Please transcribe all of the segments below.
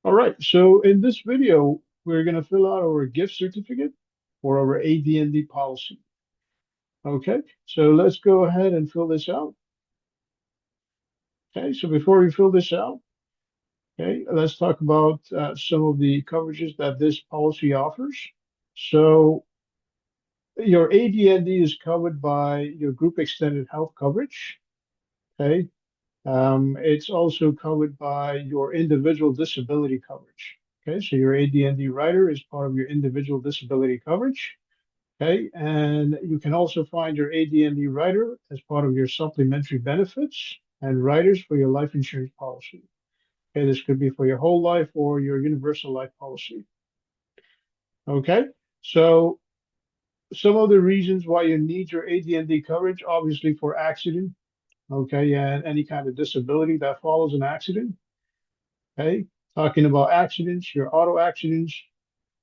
All right, so in this video, we're going to fill out our gift certificate for our AD&D policy. Okay, so let's go ahead and fill this out. Okay, so before we fill this out, okay, let's talk about some of the coverages that this policy offers. So your AD&D is covered by your group extended health coverage. Okay, it's also covered by your individual disability coverage. Okay, so your AD&D rider is part of your individual disability coverage. Okay, and you can also find your AD&D rider as part of your supplementary benefits and riders for your life insurance policy. Okay, this could be for your whole life or your universal life policy. Okay, so some of the reasons why you need your AD&D coverage, obviously for accident, okay, and any kind of disability that follows an accident. Okay, talking about accidents, your auto accidents,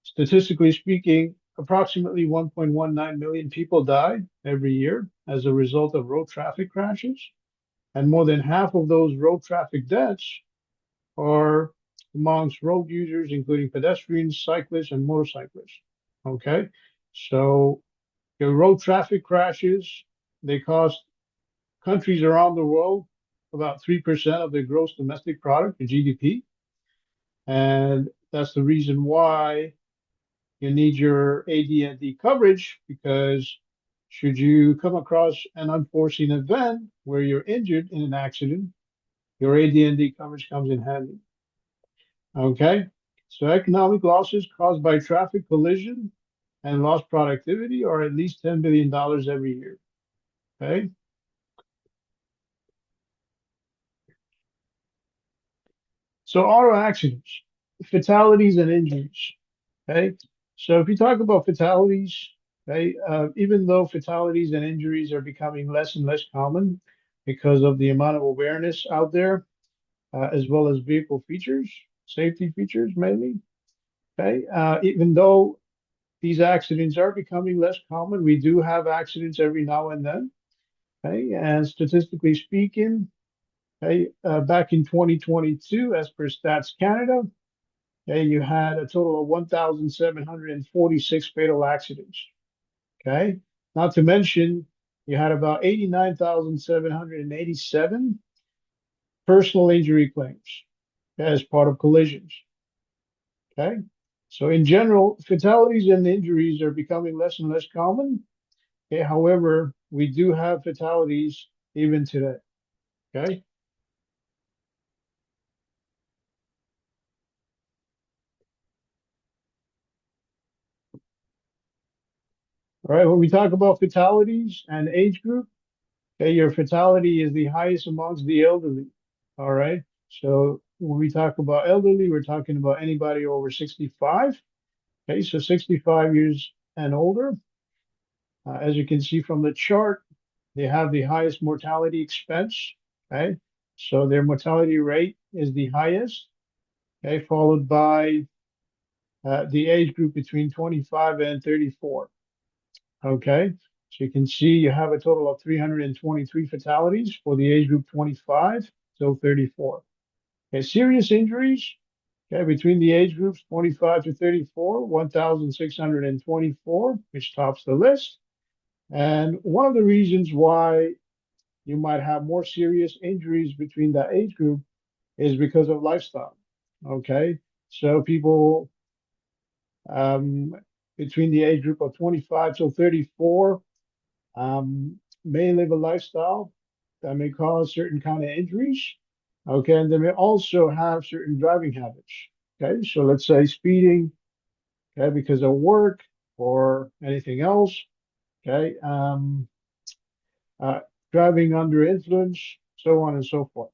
statistically speaking, approximately 1.19 million people die every year as a result of road traffic crashes. And more than half of those road traffic deaths are amongst road users, including pedestrians, cyclists, and motorcyclists. Okay, so the road traffic crashes, they cost countries around the world about 3% of their gross domestic product, the GDP. And that's the reason why you need your AD&D coverage, because should you come across an unforeseen event where you're injured in an accident, your AD&D coverage comes in handy. Okay, so economic losses caused by traffic collision and lost productivity are at least $10 billion every year. Okay, so auto accidents, fatalities, and injuries. Okay, so if you talk about fatalities, okay, even though fatalities and injuries are becoming less and less common because of the amount of awareness out there, as well as vehicle features, safety features mainly. Okay, even though these accidents are becoming less common, we do have accidents every now and then. Okay, and statistically speaking, okay, back in 2022, as per Stats Canada, okay, you had a total of 1,746 fatal accidents. Okay, not to mention you had about 89,787 personal injury claims as part of collisions. Okay, so in general, fatalities and injuries are becoming less and less common. Okay, however, we do have fatalities even today. Okay, all right. When we talk about fatalities and age group, okay, your fatality is the highest amongst the elderly. All right. So when we talk about elderly, we're talking about anybody over 65. Okay, so 65 years and older. As you can see from the chart, they have the highest mortality expense. Okay, so their mortality rate is the highest. Okay, followed by the age group between 25 and 34. Okay, so you can see you have a total of 323 fatalities for the age group 25 till 34. Okay, serious injuries. Okay, between the age groups 25 to 34, 1,624, which tops the list. And one of the reasons why you might have more serious injuries between that age group is because of lifestyle. Okay, so people um, between the age group of 25 to 34 may live a lifestyle that may cause certain kind of injuries. Okay, and they may also have certain driving habits. Okay, so let's say speeding, okay, because of work or anything else. Okay, uh, driving under influence, so on and so forth.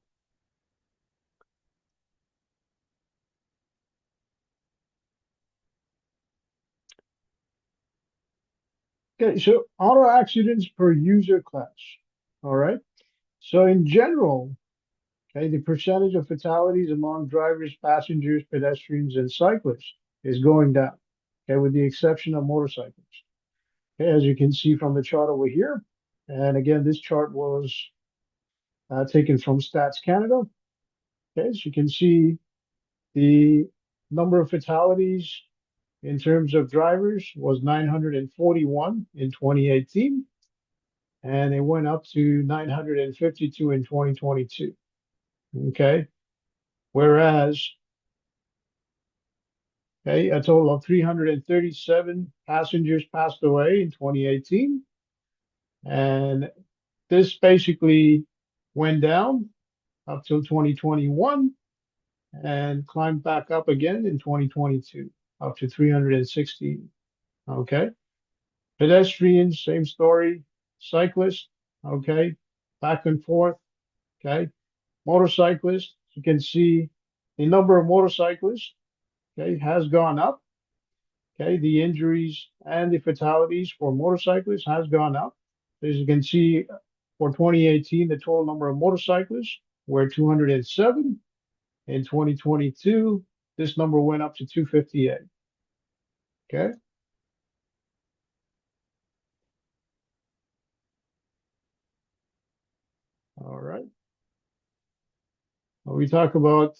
Okay, so auto accidents per user class. All right. So in general, okay, the percentage of fatalities among drivers, passengers, pedestrians, and cyclists is going down. Okay, with the exception of motorcycles. Okay, as you can see from the chart over here. And again, this chart was taken from Stats Canada. Okay, so you can see the number of fatalities in terms of drivers was 941 in 2018, and it went up to 952 in 2022. Okay. Whereas, okay, a total of 337 passengers passed away in 2018. And this basically went down up till 2021 and climbed back up again in 2022, up to 316. Okay. Pedestrians, same story. Cyclists, okay, back and forth. Okay. Motorcyclists, you can see the number of motorcyclists, okay, has gone up. Okay. The injuries and the fatalities for motorcyclists has gone up. As you can see, for 2018, the total number of motorcyclists were 207. In 2022, this number went up to 258. Okay. All right. Well, we talk about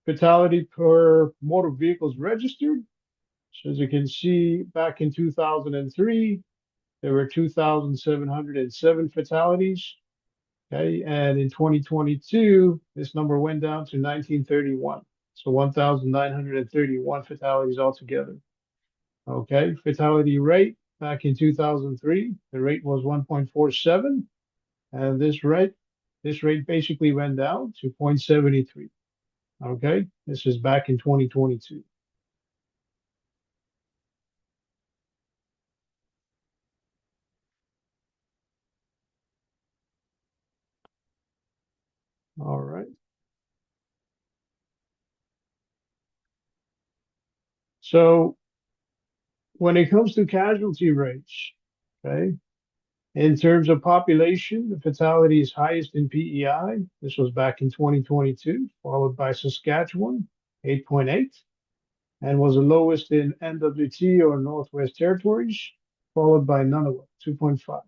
fatality per motor vehicles registered. So as you can see, back in 2003, there were 2,707 fatalities. Okay. And in 2022, this number went down to 1931. So 1,931 fatalities altogether. Okay. Fatality rate back in 2003, the rate was 1.47. And this rate basically went down to 0.73. Okay. This is back in 2022. All right. So when it comes to casualty rates, okay, in terms of population, the fatality is highest in PEI. This was back in 2022, followed by Saskatchewan, 8.8, and was the lowest in NWT or Northwest Territories, followed by Nunavut, 2.5.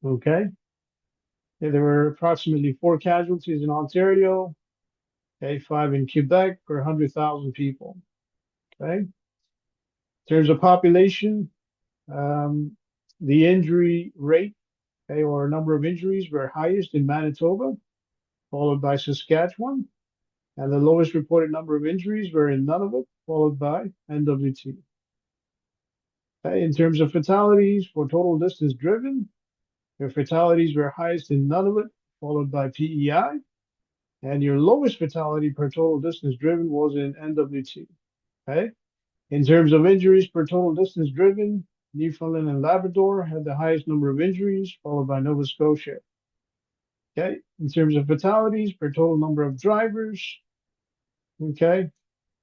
Okay. Yeah, there were approximately 4 casualties in Ontario, okay, 5 in Quebec per 100,000 people. Okay. In terms of population, um, the injury rate, okay, or number of injuries were highest in Manitoba, followed by Saskatchewan, and the lowest reported number of injuries were in Nunavut, followed by NWT. Okay, in terms of fatalities for total distance driven, your fatalities were highest in Nunavut, followed by PEI, and your lowest fatality per total distance driven was in NWT. Okay. In terms of injuries per total distance driven, Newfoundland and Labrador had the highest number of injuries, followed by Nova Scotia. Okay. In terms of fatalities per total number of drivers, okay,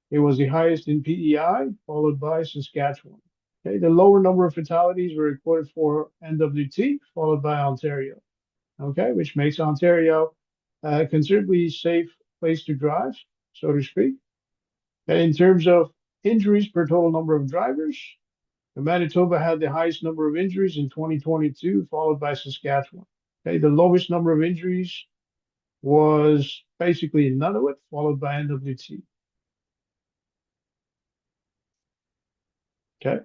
it was the highest in PEI, followed by Saskatchewan. Okay. The lower number of fatalities were recorded for NWT, followed by Ontario. Okay, which makes Ontario a considerably safe place to drive, so to speak. And in terms of injuries per total number of drivers, Manitoba had the highest number of injuries in 2022, followed by Saskatchewan. Okay, the lowest number of injuries was basically in Nunavut, followed by NWT. Okay.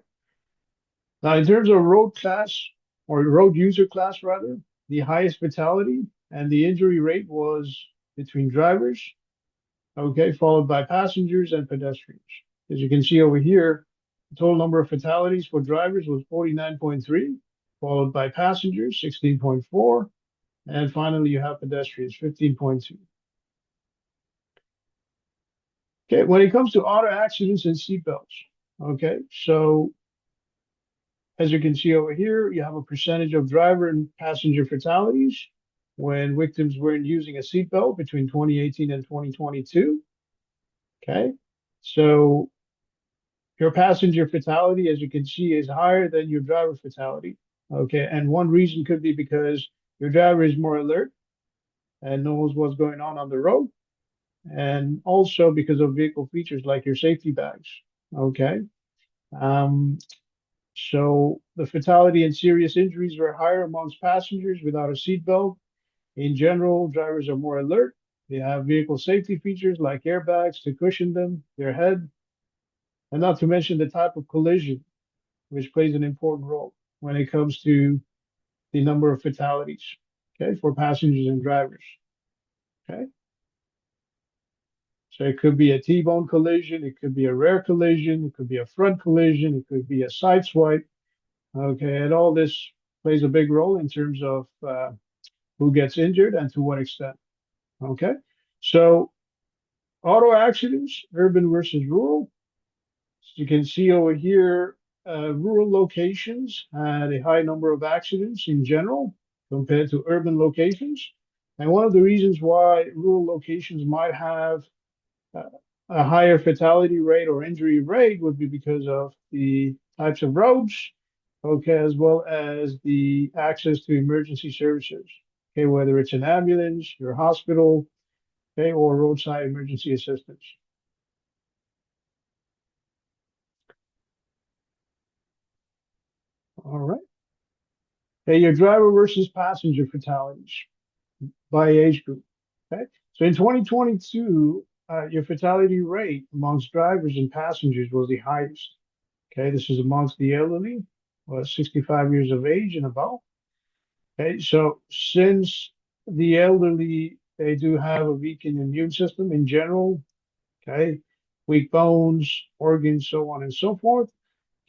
Now, in terms of road class or road user class, rather, the highest fatality and the injury rate was between drivers, okay, followed by passengers and pedestrians. As you can see over here, the total number of fatalities for drivers was 49.3, followed by passengers, 16.4, and finally you have pedestrians, 15.2. Okay, when it comes to auto accidents and seatbelts, okay, so as you can see over here, you have a percentage of driver and passenger fatalities when victims weren't using a seatbelt between 2018 and 2022. Okay, so your passenger fatality, as you can see, is higher than your driver fatality. Okay, and one reason could be because your driver is more alert and knows what's going on the road, and also because of vehicle features like your safety bags. Okay, um, so the fatality and serious injuries were higher amongst passengers without a seatbelt. In general, drivers are more alert They have vehicle safety features like airbags to cushion their head, and not to mention the type of collision, which plays an important role when it comes to the number of fatalities, okay, for passengers and drivers. Okay. So it could be a T-bone collision, it could be a rear collision, it could be a front collision, it could be a side swipe. Okay, and all this plays a big role in terms of who gets injured and to what extent. Okay, so auto accidents, urban versus rural. So you can see over here, rural locations had a high number of accidents in general compared to urban locations. And one of the reasons why rural locations might have uh, a higher fatality rate or injury rate would be because of the types of roads, okay, as well as the access to emergency services, okay, whether it's an ambulance, your hospital, okay, or roadside emergency assistance. All right. Okay, your driver versus passenger fatalities by age group. Okay, so in 2022, your fatality rate amongst drivers and passengers was the highest. Okay, this is amongst the elderly, 65 years of age and above. Okay, so since the elderly, they do have a weakened immune system in general, okay, weak bones, organs, so on and so forth.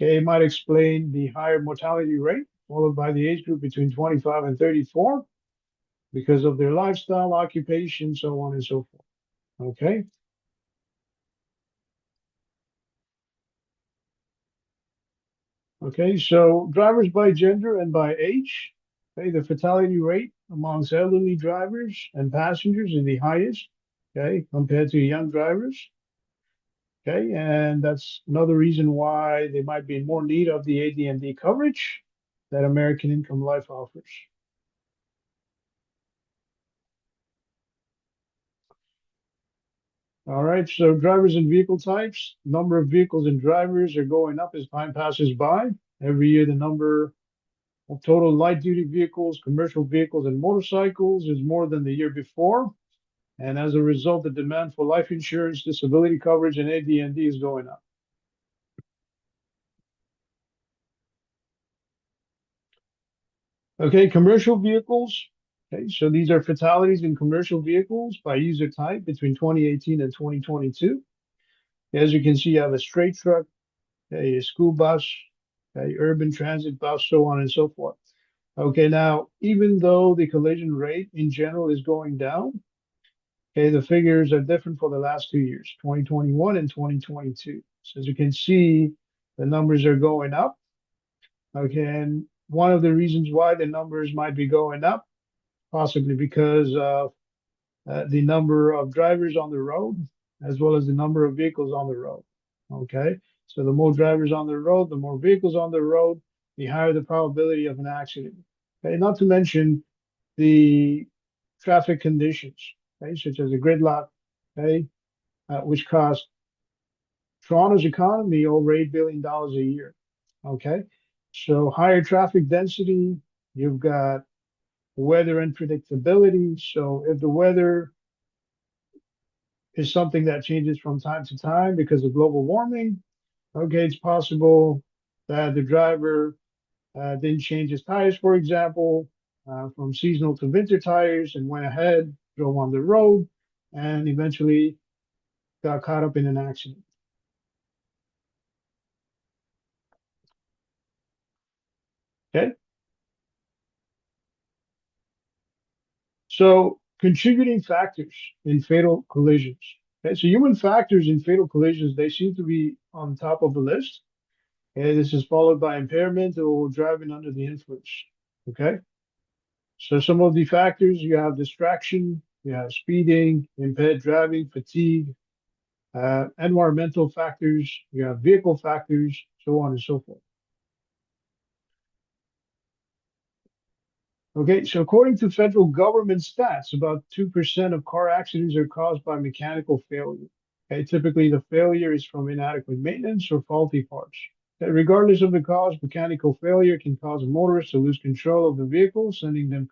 Okay, it might explain the higher mortality rate, followed by the age group between 25 and 34 because of their lifestyle, occupation, so on and so forth. Okay. Okay, so drivers by gender and by age. Okay, the fatality rate amongst elderly drivers and passengers is the highest, okay, compared to young drivers. Okay, and that's another reason why they might be in more need of the AD&D coverage that American Income Life offers. All right, so drivers and vehicle types. Number of vehicles and drivers are going up as time passes by. Every year, the number of total light duty vehicles, commercial vehicles, and motorcycles is more than the year before. And as a result, the demand for life insurance, disability coverage, and AD&D is going up. Okay, commercial vehicles. Okay, so these are fatalities in commercial vehicles by user type between 2018 and 2022. As you can see, you have a straight truck, a school bus, a urban transit bus, so on and so forth. Okay, now, even though the collision rate in general is going down, okay, the figures are different for the last 2 years, 2021 and 2022. So as you can see, the numbers are going up. Okay, and one of the reasons why the numbers might be going up, possibly because of the number of drivers on the road, as well as the number of vehicles on the road. Okay, so the more drivers on the road, the more vehicles on the road, the higher the probability of an accident. Okay, not to mention the traffic conditions, okay, such as a gridlock, okay, which cost Toronto's economy over $8 billion a year. Okay, so higher traffic density, you've got weather unpredictability. So if the weather is something that changes from time to time because of global warming, okay, it's possible that the driver didn't change his tires, for example, from seasonal to winter tires and went ahead, drove on the road, and eventually got caught up in an accident. Okay, so contributing factors in fatal collisions. Okay, so human factors in fatal collisions, they seem to be on top of the list. And this is followed by impairment or driving under the influence. Okay, so some of the factors you have distraction, you have speeding, impaired driving, fatigue, environmental factors, you have vehicle factors, so on and so forth. Okay, so according to federal government stats, about 2% of car accidents are caused by mechanical failure. Okay, typically the failure is from inadequate maintenance or faulty parts. Okay, regardless of the cause, mechanical failure can cause a motorist to lose control of the vehicle, sending them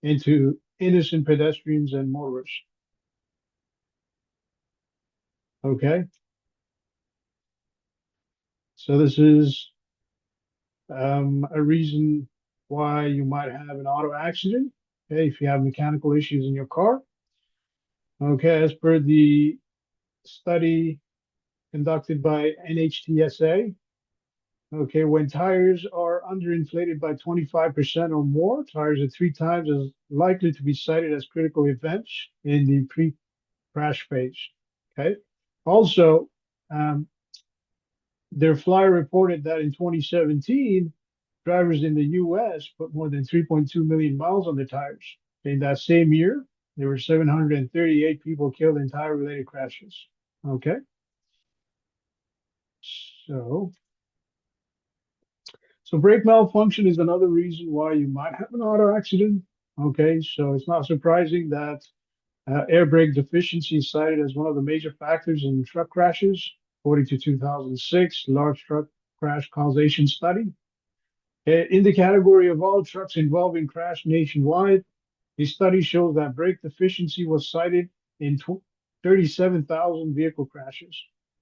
into innocent pedestrians and motorists. Okay, so this is a reason why you might have an auto accident. Okay, if you have mechanical issues in your car. Okay, as per the study conducted by NHTSA. Okay, when tires are underinflated by 25% or more, tires are three times as likely to be cited as critical events in the pre-crash phase. Okay. Also, um, their flyer reported that in 2017, drivers in the US put more than 3.2 million miles on their tires. In that same year, there were 738 people killed in tire-related crashes. Okay. So So brake malfunction is another reason why you might have an auto accident. Okay, so it's not surprising that air brake deficiency is cited as one of the major factors in truck crashes, according to 2006 large truck crash causation study. In the category of all trucks involved in crash nationwide, a study shows that brake deficiency was cited in 37,000 vehicle crashes.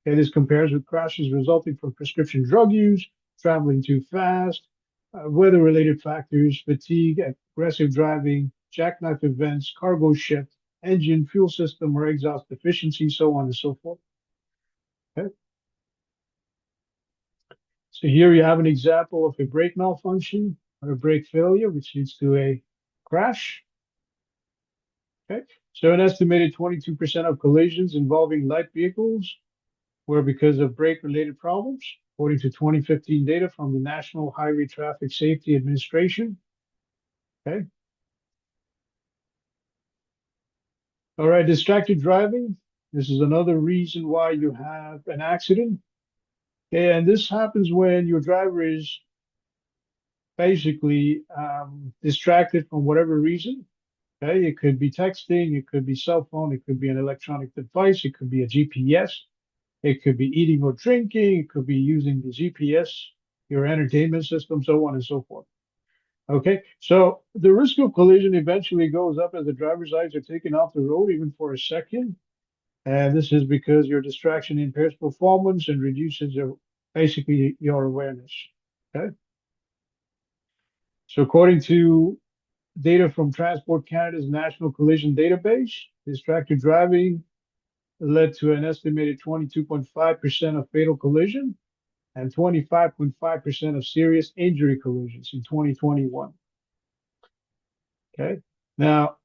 Okay, this compares with crashes resulting from prescription drug use, traveling too fast, weather-related factors, fatigue, aggressive driving, jackknife events, cargo shift, engine, fuel system, or exhaust deficiency, so on and so forth. Okay? So here you have an example of a brake malfunction or a brake failure, which leads to a crash. Okay. So an estimated 22% of collisions involving light vehicles were because of brake-related problems, according to 2015 data from the National Highway Traffic Safety Administration. Okay. All right, distracted driving. This is another reason why you have an accident. Okay, and this happens when your driver is basically distracted from whatever reason. Okay, it could be texting, it could be cell phone, it could be an electronic device, it could be a GPS. It could be eating or drinking. It could be using the GPS, your entertainment system, so on and so forth. Okay, so the risk of collision eventually goes up as the driver's eyes are taken off the road, even for a second. And this is because your distraction impairs performance and reduces basically your awareness. Okay, so according to data from Transport Canada's National Collision Database, distracted driving led to an estimated 22.5% of fatal collision and 25.5% of serious injury collisions in 2021. Okay. Now,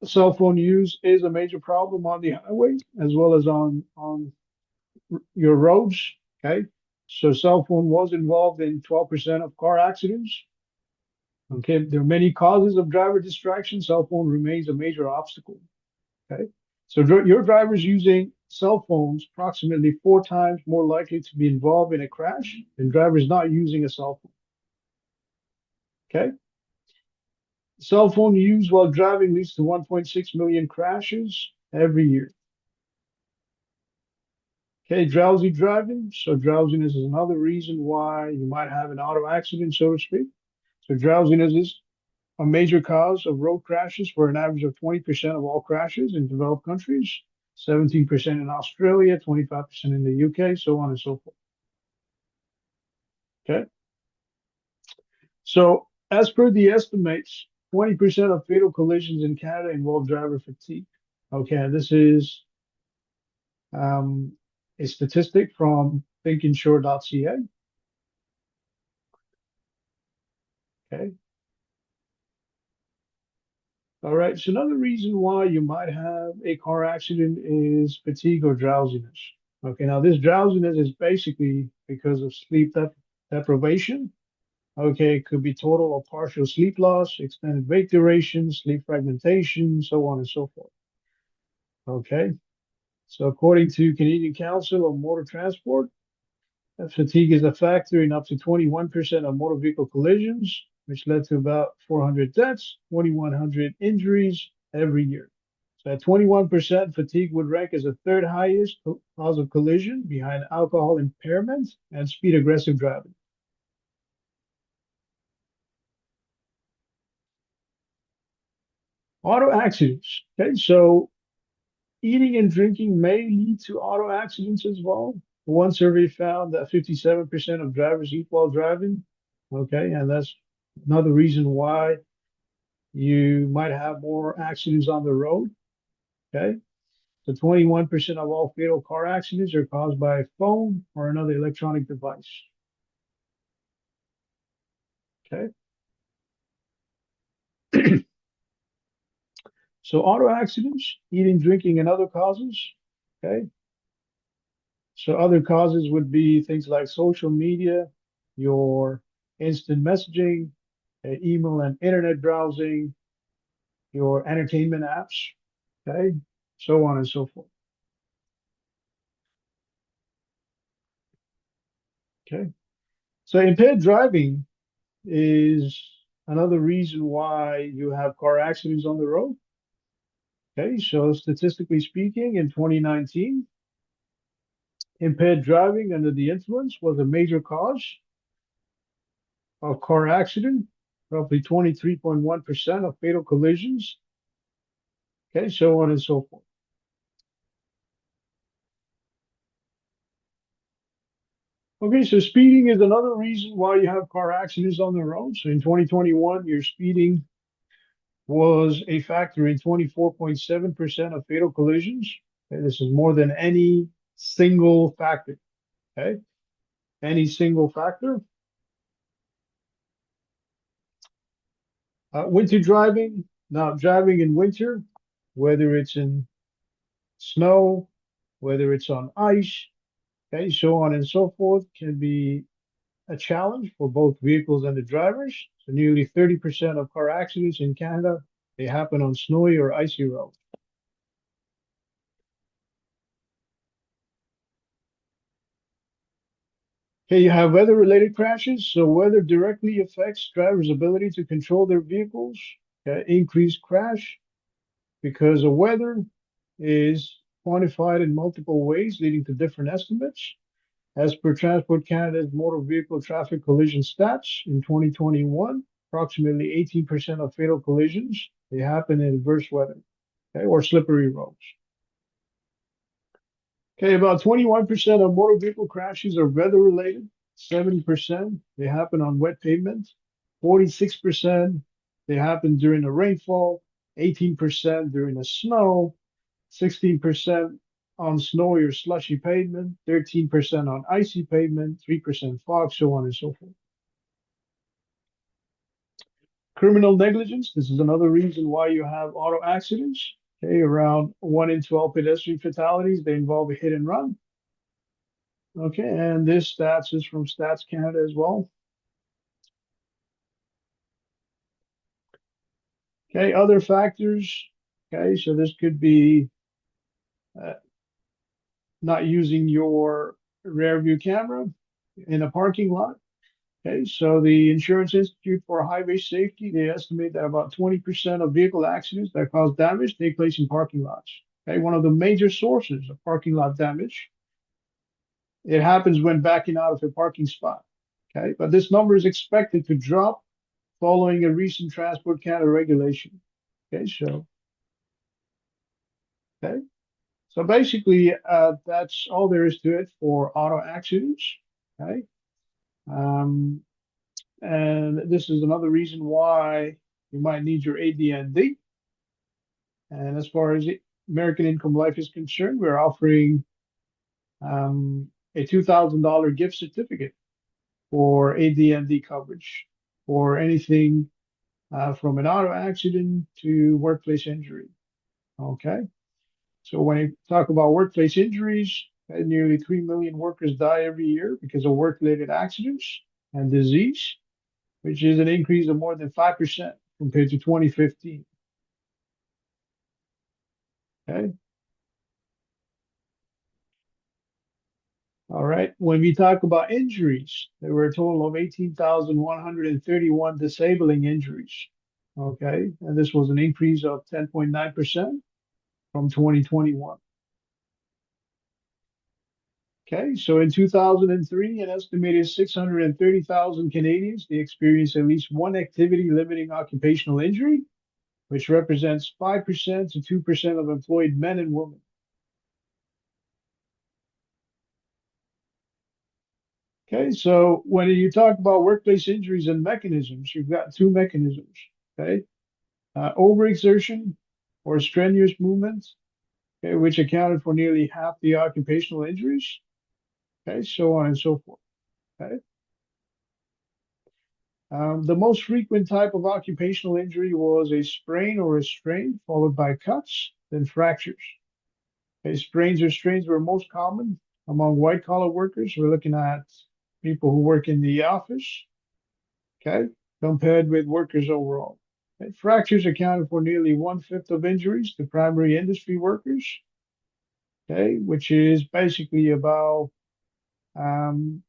cell phone use is a major problem on the highway as well as on your roads. Okay. So cell phone was involved in 12% of car accidents. Okay. There are many causes of driver distraction. Cell phone remains a major obstacle. Okay. So your drivers using cell phones approximately four times more likely to be involved in a crash than drivers not using a cell phone. Okay. Cell phone use while driving leads to 1.6 million crashes every year. Okay, drowsy driving. So drowsiness is another reason why you might have an auto accident, so to speak. So drowsiness is a major cause of road crashes for an average of 20% of all crashes in developed countries, 17% in Australia, 25% in the UK, so on and so forth. Okay. So as per the estimates, 20% of fatal collisions in Canada involve driver fatigue. Okay, and this is um, a statistic from thinkinsure.ca. Okay. All right. So another reason why you might have a car accident is fatigue or drowsiness. Okay. Now this drowsiness is basically because of deprivation. Okay. It could be total or partial sleep loss, extended wake duration, sleep fragmentation, so on and so forth. Okay. So according to Canadian Council of Motor Transport, fatigue is a factor in up to 21% of motor vehicle collisions, which led to about 400 deaths, 2,100 injuries every year. So at 21%, fatigue would rank as the third highest cause of collision behind alcohol impairment and speed aggressive driving. Auto accidents. Okay, so Eating and drinking may lead to auto accidents as well. One survey found that 57% of drivers eat while driving. Okay, and that's another reason why you might have more accidents on the road. Okay, so 21% of all fatal car accidents are caused by a phone or another electronic device. Okay, so auto accidents, eating, drinking, and other causes. Okay, so other causes would be things like social media, your instant messaging, email and internet browsing, your entertainment apps, okay, so on and so forth. Okay, so impaired driving is another reason why you have car accidents on the road. Okay, so statistically speaking, in 2019, impaired driving under the influence was a major cause of car accident, roughly 23.1% of fatal collisions, okay, so on and so forth. Okay, so speeding is another reason why you have car accidents on the road. So in 2021, your speeding was a factor in 24.7% of fatal collisions. Okay, this is more than any single factor. Okay, any single factor. Winter driving. Now, driving in winter, whether it's in snow, whether it's on ice, okay, so on and so forth, can be a challenge for both vehicles and the drivers. So nearly 30% of car accidents in Canada, they happen on snowy or icy roads. Okay, you have weather-related crashes. So weather directly affects drivers' ability to control their vehicles. Increased crash because the weather is quantified in multiple ways, leading to different estimates. As per Transport Canada's motor vehicle traffic collision stats in 2021, approximately 18% of fatal collisions they happen in adverse weather, okay, or slippery roads. Okay, about 21% of motor vehicle crashes are weather related. 70% they happen on wet pavement. 46% they happen during the rainfall. 18% during the snow. 16% on snowy or slushy pavement, 13% on icy pavement, 3% fog, so on and so forth. Criminal negligence, this is another reason why you have auto accidents. Okay, around 1 in 12 pedestrian fatalities, they involve a hit and run. Okay, and this stats is from Stats Canada as well. Okay, other factors. Okay, so this could be uh, not using your rear view camera in a parking lot. Okay, so the Insurance Institute for Highway Safety, they estimate that about 20% of vehicle accidents that cause damage take place in parking lots. Okay, one of the major sources of parking lot damage. It happens when backing out of a parking spot. Okay, but this number is expected to drop following a recent Transport Canada regulation. Okay, okay, so basically, that's all there is to it for auto accidents. Okay, um, and this is another reason why you might need your AD&D. And as far as American Income Life is concerned, we're offering a $2,000 gift certificate for AD&D coverage for anything from an auto accident to workplace injury. Okay. So when you talk about workplace injuries, nearly 3 million workers die every year because of work-related accidents and disease, which is an increase of more than 5% compared to 2015. Okay. All right. When we talk about injuries, there were a total of 18,131 disabling injuries. Okay. And this was an increase of 10.9% from 2021. Okay. So in 2003, an estimated 630,000 Canadians, they experienced at least one activity limiting occupational injury, which represents 5% to 2% of employed men and women. Okay, so when you talk about workplace injuries and mechanisms, you've got two mechanisms. Okay, overexertion or strenuous movements, okay, which accounted for nearly half the occupational injuries. Okay, so on and so forth. Okay. The most frequent type of occupational injury was a sprain or a strain, followed by cuts, then fractures. Okay, sprains or strains were most common among white collar workers. We're looking at people who work in the office, okay, compared with workers overall. Okay, fractures accounted for nearly one-fifth of injuries to primary industry workers, okay, which is basically about um,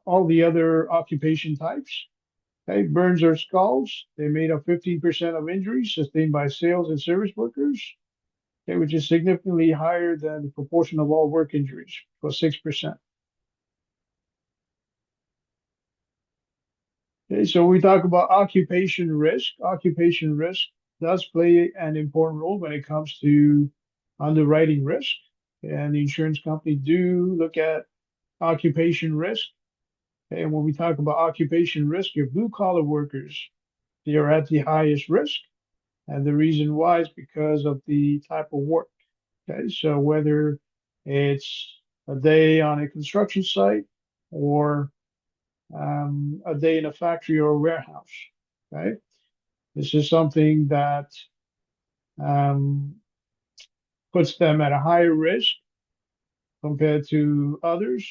all the other occupation types. Okay, burns or scalds, they made up 15% of injuries sustained by sales and service workers, okay, which is significantly higher than the proportion of all work injuries, was 6%. Okay, so we talk about occupation risk. Occupation risk does play an important role when it comes to underwriting risk. And the insurance company do look at occupation risk. And when we talk about occupation risk, your blue collar workers, they are at the highest risk. And the reason why is because of the type of work. Okay, so whether it's a day on a construction site or a day in a factory or a warehouse, right? This is something that um, puts them at a higher risk compared to others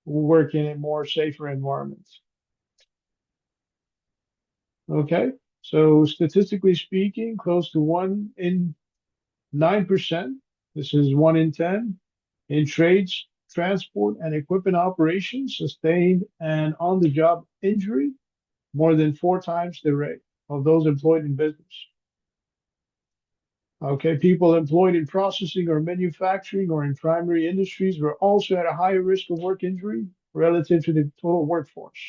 who work in a more safer environment. Okay, so statistically speaking, close to 1 in 9%, this is 1 in 10, in trades, transport, and equipment operations sustained an on-the-job injury, more than 4 times the rate of those employed in business. Okay, people employed in processing or manufacturing or in primary industries were also at a higher risk of work injury relative to the total workforce.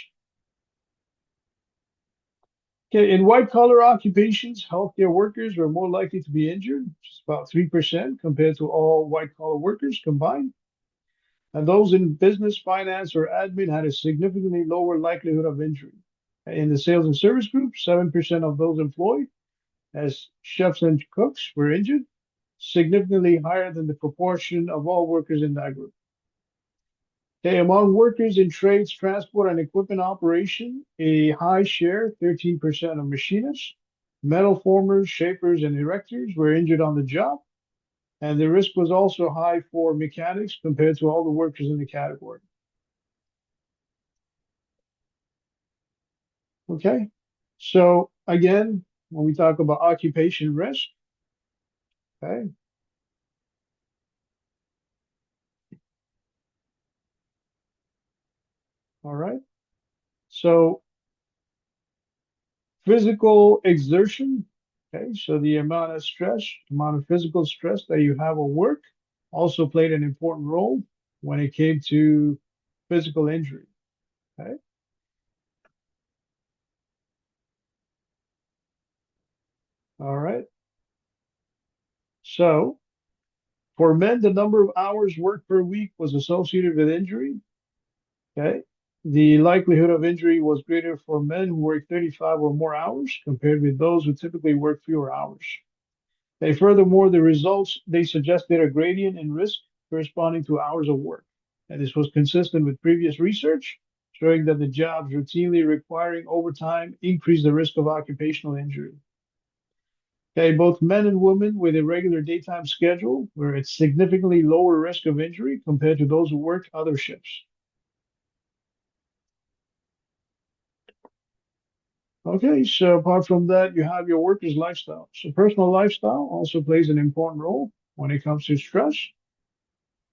Okay, in white collar occupations, healthcare workers were more likely to be injured, which is about 3% compared to all white collar workers combined. And those in business, finance, or admin had a significantly lower likelihood of injury. In the sales and service group, 7% of those employed as chefs and cooks were injured, significantly higher than the proportion of all workers in that group. Okay, among workers in trades, transport, and equipment operation, a high share, 13% of machinists, metal formers, shapers, and erectors were injured on the job. And the risk was also high for mechanics compared to all the workers in the category. Okay, so again, when we talk about occupation risk, okay, all right. So physical exertion, okay, so the amount of stress, amount of physical stress that you have at work also played an important role when it came to physical injury. Okay, all right. So for men, the number of hours worked per week was associated with injury. Okay, the likelihood of injury was greater for men who worked 35 or more hours compared with those who typically work fewer hours. Furthermore, the results they suggested a gradient in risk corresponding to hours of work. And this was consistent with previous research showing that the jobs routinely requiring overtime increase the risk of occupational injury. Okay, both men and women with a regular daytime schedule were at significantly lower risk of injury compared to those who worked other shifts. Okay, so apart from that, you have your worker's lifestyle. So personal lifestyle also plays an important role when it comes to stress.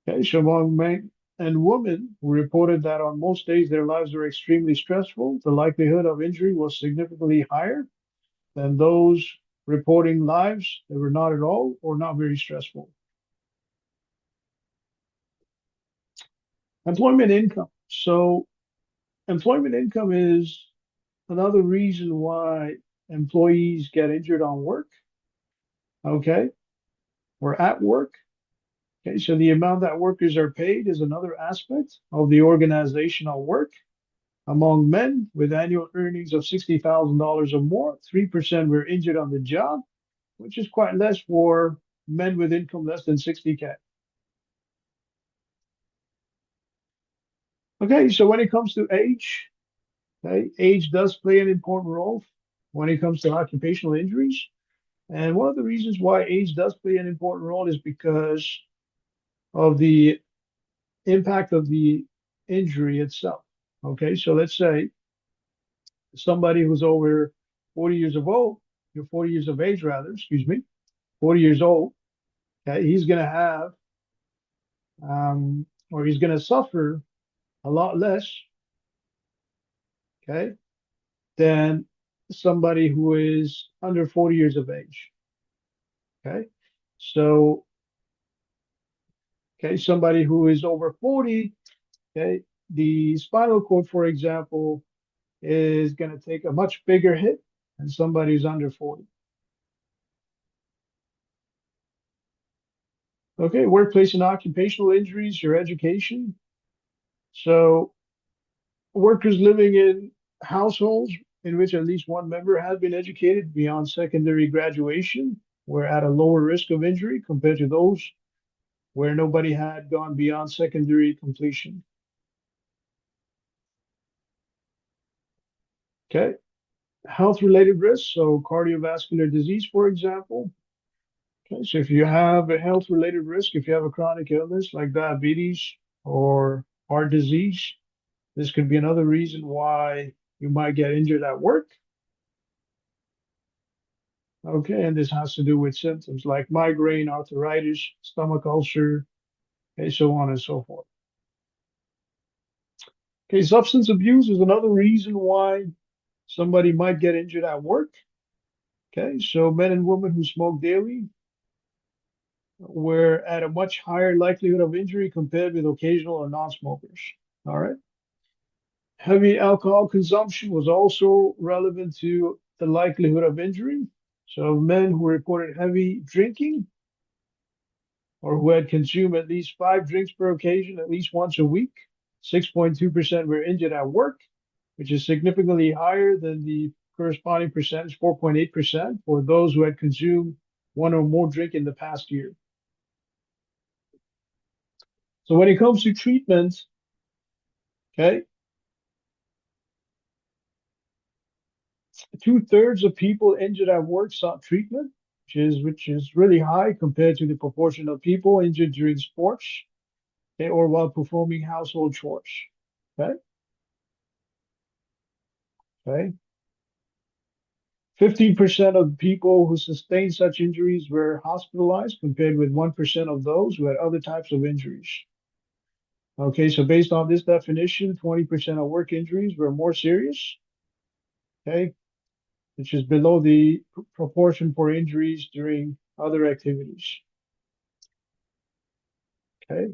Okay, so among men and women who reported that on most days their lives were extremely stressful, the likelihood of injury was significantly higher than those reporting lives that were not at all or not very stressful. Employment income. So employment income is another reason why employees get injured on work, okay, or at work. Okay, so the amount that workers are paid is another aspect of the organizational work. Among men with annual earnings of $60,000 or more, 3% were injured on the job, which is quite less for men with income less than 60K. Okay, so when it comes to age, okay, age does play an important role when it comes to occupational injuries. And one of the reasons why age does play an important role is because of the impact of the injury itself. Okay, so let's say somebody who's over 40 years of old, you're 40 years of age rather, excuse me, 40 years old, okay, he's going to have, or he's going to suffer a lot less, okay, than somebody who is under 40 years of age, okay? So, okay, somebody who is over 40, okay, the spinal cord, for example, is going to take a much bigger hit than somebody who's under 40. Okay, workplace and occupational injuries, your education. So, workers living in households in which at least one member has been educated beyond secondary graduation were at a lower risk of injury compared to those where nobody had gone beyond secondary completion. Okay, health related risks, so cardiovascular disease, for example. Okay, so if you have a health related risk, if you have a chronic illness like diabetes or heart disease, this could be another reason why you might get injured at work. Okay, and this has to do with symptoms like migraine, arthritis, stomach ulcer, okay, so on and so forth. Okay, substance abuse is another reason why somebody might get injured at work. Okay, so men and women who smoke daily were at a much higher likelihood of injury compared with occasional or non-smokers. All right. Heavy alcohol consumption was also relevant to the likelihood of injury. So men who reported heavy drinking or who had consumed at least 5 drinks per occasion at least once a week, 6.2% were injured at work, which is significantly higher than the corresponding percentage, 4.8%, for those who had consumed one or more drink in the past year. So when it comes to treatment, okay, 2/3 of people injured at work sought treatment, which is really high compared to the proportion of people injured during sports, okay, or while performing household chores. Okay, okay. 15% of people who sustained such injuries were hospitalized, compared with 1% of those who had other types of injuries. Okay, so based on this definition, 20% of work injuries were more serious, okay, which is below the proportion for injuries during other activities. Okay,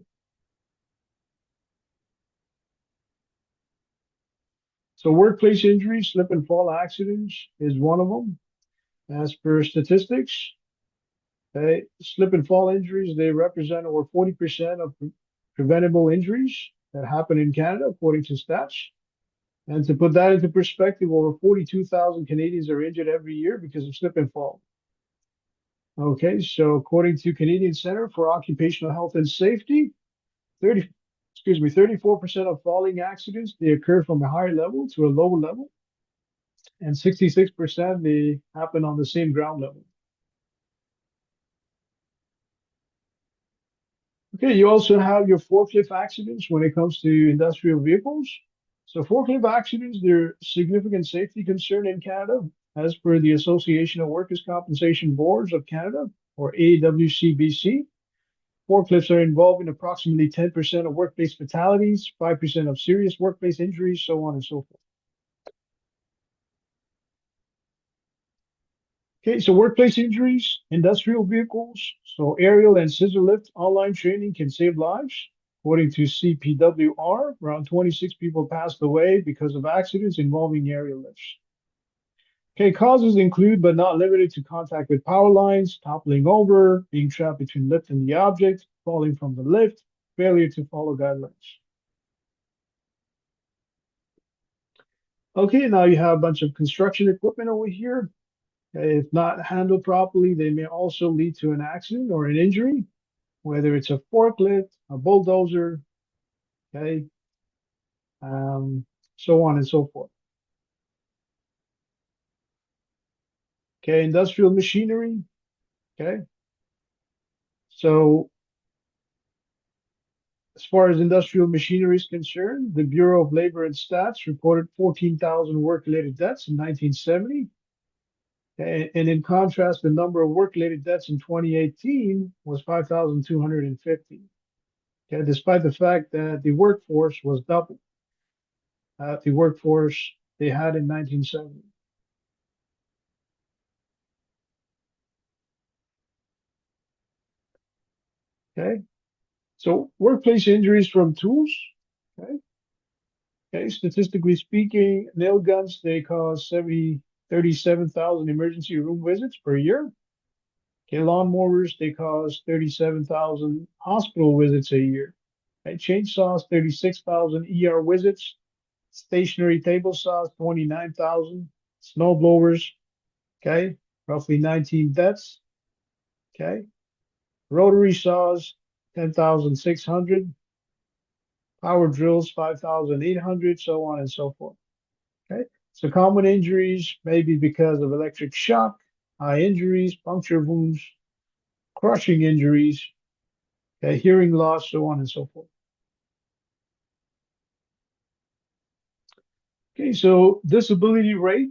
so workplace injuries, slip and fall accidents is one of them. As per statistics, okay, slip and fall injuries, they represent over 40% of preventable injuries that happen in Canada, according to stats. And to put that into perspective, over 42,000 Canadians are injured every year because of slip and fall. Okay, so according to Canadian Center for Occupational Health and Safety, 30, excuse me, 34% of falling accidents, they occur from a higher level to a lower level, and 66% they happen on the same ground level. Okay, you also have your forklift accidents when it comes to industrial vehicles. So forklift accidents, they're a significant safety concern in Canada, as per the Association of Workers' Compensation Boards of Canada, or AWCBC. Forklifts are involved in approximately 10% of workplace fatalities, 5% of serious workplace injuries, so on and so forth. Okay, so workplace injuries, industrial vehicles, so aerial and scissor lift online training can save lives. According to CPWR, around 26 people passed away because of accidents involving aerial lifts. Okay, causes include but not limited to contact with power lines, toppling over, being trapped between lift and the object, falling from the lift, failure to follow guidelines. Okay, now you have a bunch of construction equipment over here. Okay, if not handled properly, they may also lead to an accident or an injury, whether it's a forklift, a bulldozer, okay, um, so on and so forth. Okay, industrial machinery. Okay, so as far as industrial machinery is concerned, the Bureau of Labor and Stats reported 14,000 work-related deaths in 1970. And in contrast, the number of work-related deaths in 2018 was 5,250. Okay, despite the fact that the workforce was double the workforce they had in 1970. Okay, so workplace injuries from tools. Okay, okay, statistically speaking, nail guns they cause 37,000 emergency room visits per year. Okay, lawnmowers they cause 37,000 hospital visits a year. Okay, chainsaws 36,000 ER visits. Stationary table saws 29,000. Snow blowers, okay, roughly 19 deaths. Okay, rotary saws 10,600. Power drills 5,800, so on and so forth. Okay, so common injuries may be because of electric shock, eye injuries, puncture wounds, crushing injuries, okay, hearing loss, so on and so forth. Okay, so disability rate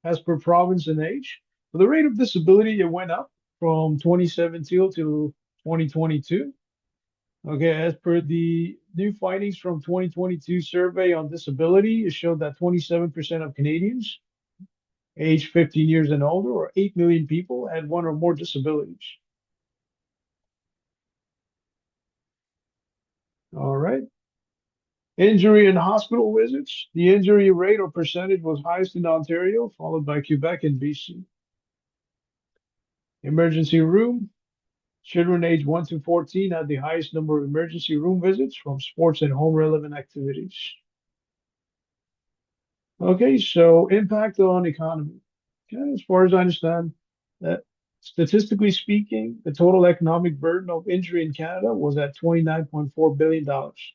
as per province and age. So the rate of disability it went up from 2017 to 2022. Okay, as per the new findings from 2022 survey on disability, it showed that 27% of Canadians aged 15 years and older, or 8 million people, had one or more disabilities. All right. Injury and hospital visits. The injury rate or percentage was highest in Ontario, followed by Quebec and BC. Emergency room. Children aged 1 to 14 had the highest number of emergency room visits from sports and home relevant activities. Okay, so impact on economy. Okay, as far as I understand, that statistically speaking, the total economic burden of injury in Canada was at $29.4 billion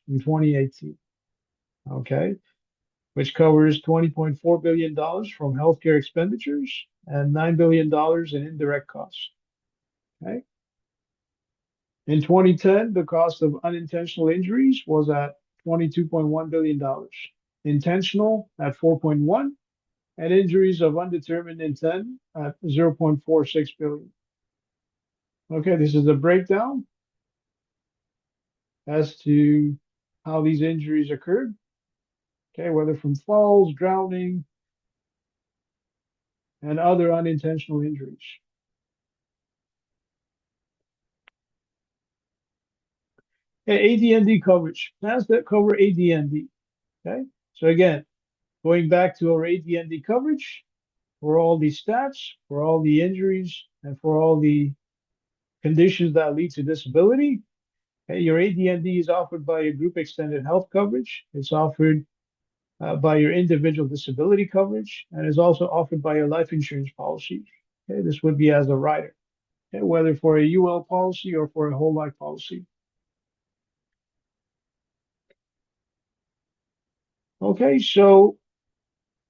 in 2018. Okay, which covers $20.4 billion from healthcare expenditures and $9 billion in indirect costs. Okay. In 2010, the cost of unintentional injuries was at $22.1 billion, intentional at 4.1, and injuries of undetermined intent at 0.46 billion. Okay, this is a breakdown as to how these injuries occurred. Okay, whether from falls, drowning, and other unintentional injuries. Okay, AD&D coverage. Plans that cover AD&D. Okay, so again, going back to our AD&D coverage, for all the stats, for all the injuries, and for all the conditions that lead to disability. Okay, your AD&D is offered by your group extended health coverage. It's offered by your individual disability coverage, and is also offered by your life insurance policy. Okay, this would be as a rider, okay, whether for a UL policy or for a whole life policy. Okay, so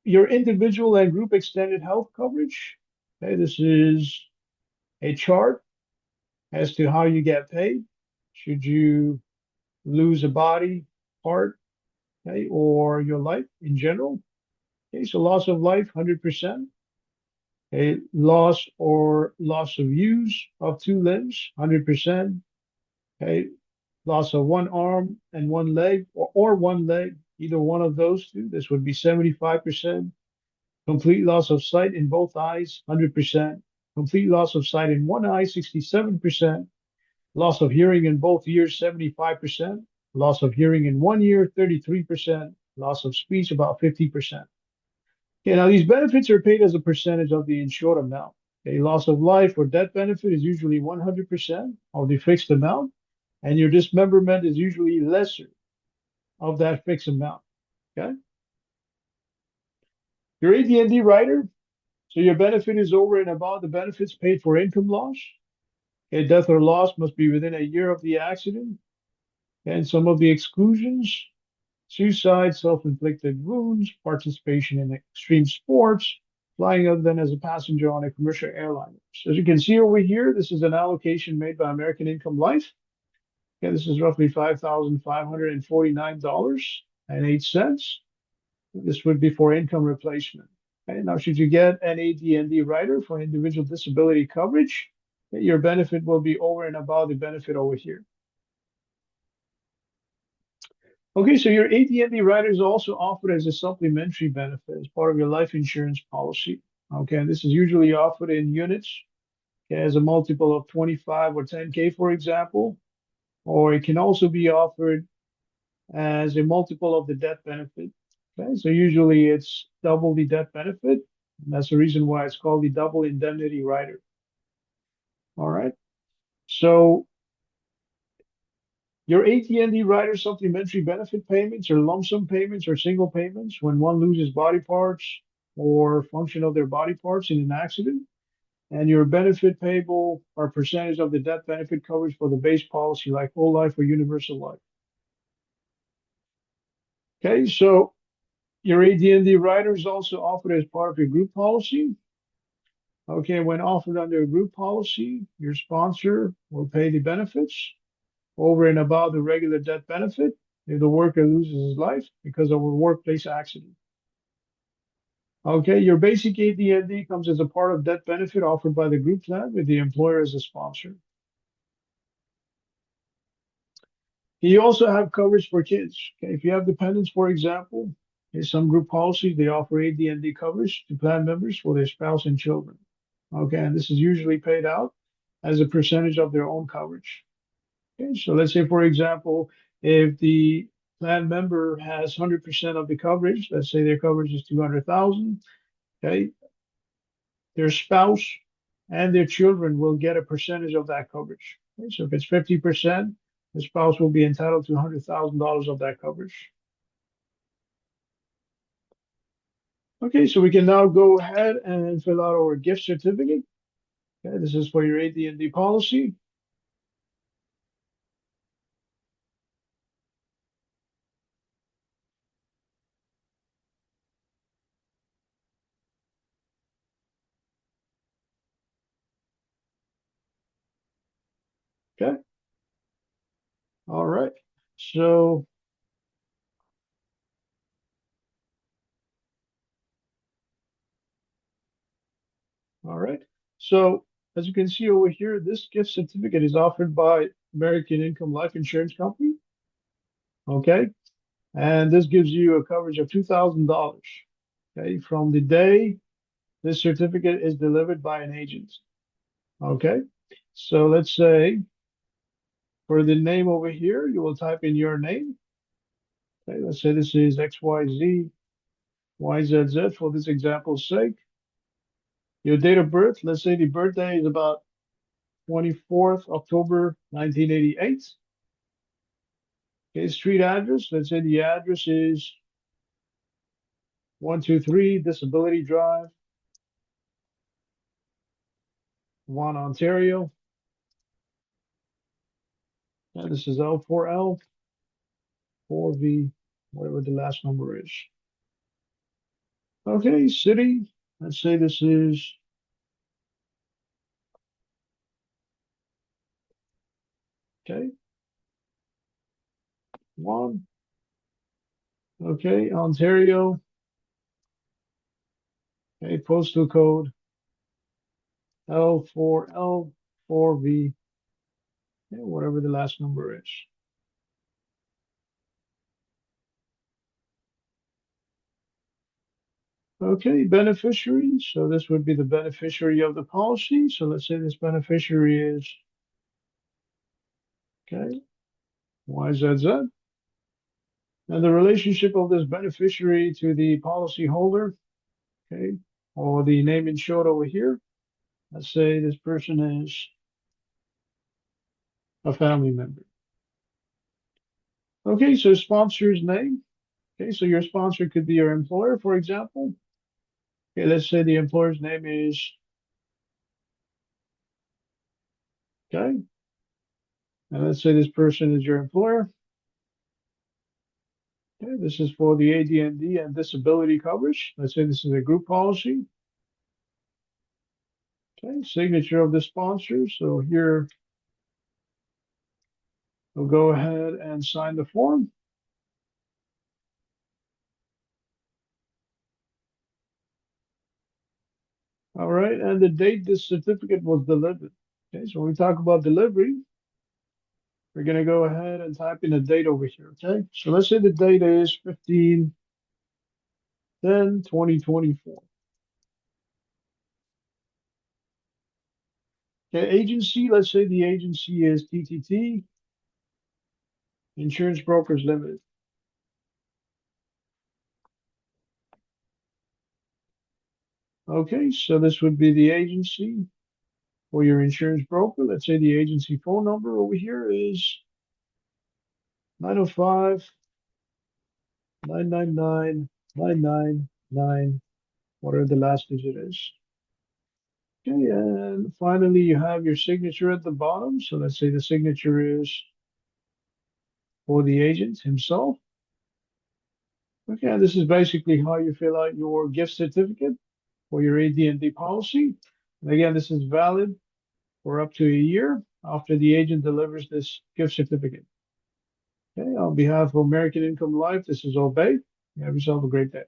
your individual and group extended health coverage. Okay, this is a chart as to how you get paid. Should you lose a body, part, okay, or your life in general. Okay, so loss of life, 100%. Okay, loss or loss of use of two limbs, 100%. Okay, loss of one arm and one leg, or one leg, either one of those two. This would be 75%. Complete loss of sight in both eyes, 100%. Complete loss of sight in one eye, 67%. Loss of hearing in both ears, 75%. Loss of hearing in one ear, 33%. Loss of speech, about 50%. Okay, now these benefits are paid as a percentage of the insured amount. A loss of life or death benefit is usually 100% of the fixed amount, and your dismemberment is usually lesser of that fixed amount. Okay. Your AD&D rider, so your benefit is over and above the benefits paid for income loss. Okay, death or loss must be within a year of the accident. And some of the exclusions: suicide, self-inflicted wounds, participation in extreme sports, flying other than as a passenger on a commercial airliner. So as you can see over here, this is an allocation made by American Income Life. Okay, this is roughly $5,549.08. This would be for income replacement. Okay, now, should you get an AD&D rider for individual disability coverage, your benefit will be over and above the benefit over here. Okay, so your AD&D rider is also offered as a supplementary benefit as part of your life insurance policy. Okay, and this is usually offered in units, okay, as a multiple of 25 or 10K, for example, or it can also be offered as a multiple of the death benefit. Okay, so usually it's double the death benefit. And that's the reason why it's called the double indemnity rider. All right. So your AT&D rider supplementary benefit payments are lump sum payments or single payments when one loses body parts or function of their body parts in an accident. And your benefit payable are percentage of the death benefit coverage for the base policy, like whole life or universal life. Okay, so your AD&D rider is also offered as part of your group policy. Okay, when offered under a group policy, your sponsor will pay the benefits over and above the regular death benefit if the worker loses his life because of a workplace accident. Okay, your basic AD&D comes as a part of death benefit offered by the group plan with the employer as a sponsor. You also have coverage for kids. Okay, if you have dependents, for example, in some group policies, they offer AD&D coverage to plan members for their spouse and children. Okay, and this is usually paid out as a percentage of their own coverage. Okay, so let's say, for example, if the plan member has 100% of the coverage, let's say their coverage is 200,000, okay, their spouse and their children will get a percentage of that coverage. Okay, so if it's 50%, the spouse will be entitled to $100,000 of that coverage. Okay, so we can now go ahead and fill out our gift certificate. Okay, this is for your AD&D policy. Okay, all right. So, all right. So, as you can see over here, this gift certificate is offered by American Income Life Insurance Company. Okay, and this gives you a coverage of $2,000. Okay, from the day this certificate is delivered by an agent. Okay, so let's say for the name over here, you will type in your name. Okay, let's say this is XYZ, YZZ for this example's sake. Your date of birth, let's say the birthday is about 24th October 1988. Okay, street address, let's say the address is 123 Disability Drive, Vaughan, Ontario. And this is L4L, 4V, whatever the last number is. Okay, city, let's say this is okay, one. Okay, Ontario. Okay, postal code L4L, 4V, okay, whatever the last number is. Okay, beneficiary. So this would be the beneficiary of the policy. So let's say this beneficiary is, okay, YZZ. And the relationship of this beneficiary to the policy holder, okay, or the name insured over here. Let's say this person is a family member. Okay, so sponsor's name. Okay, so your sponsor could be your employer, for example. Okay, let's say the employer's name is, okay, and let's say this person is your employer. Okay, this is for the AD&D and disability coverage. Let's say this is a group policy. Okay, signature of the sponsor. So here we'll go ahead and sign the form. All right, and the date this certificate was delivered. Okay, so when we talk about delivery, we're going to go ahead and type in a date over here. Okay, so let's say the date is 15/10/2024. Okay, agency, let's say the agency is TTT, Insurance Brokers Limited. Okay, so this would be the agency for your insurance broker. Let's say the agency phone number over here is 905-999-999, whatever the last digit is. Okay, and finally you have your signature at the bottom. So let's say the signature is for the agent himself. Okay, and this is basically how you fill out your gift certificate for your AD&D policy. And again, this is valid for up to a year after the agent delivers this gift certificate. Okay, on behalf of American Income Life, this is Obey. You have yourself a great day.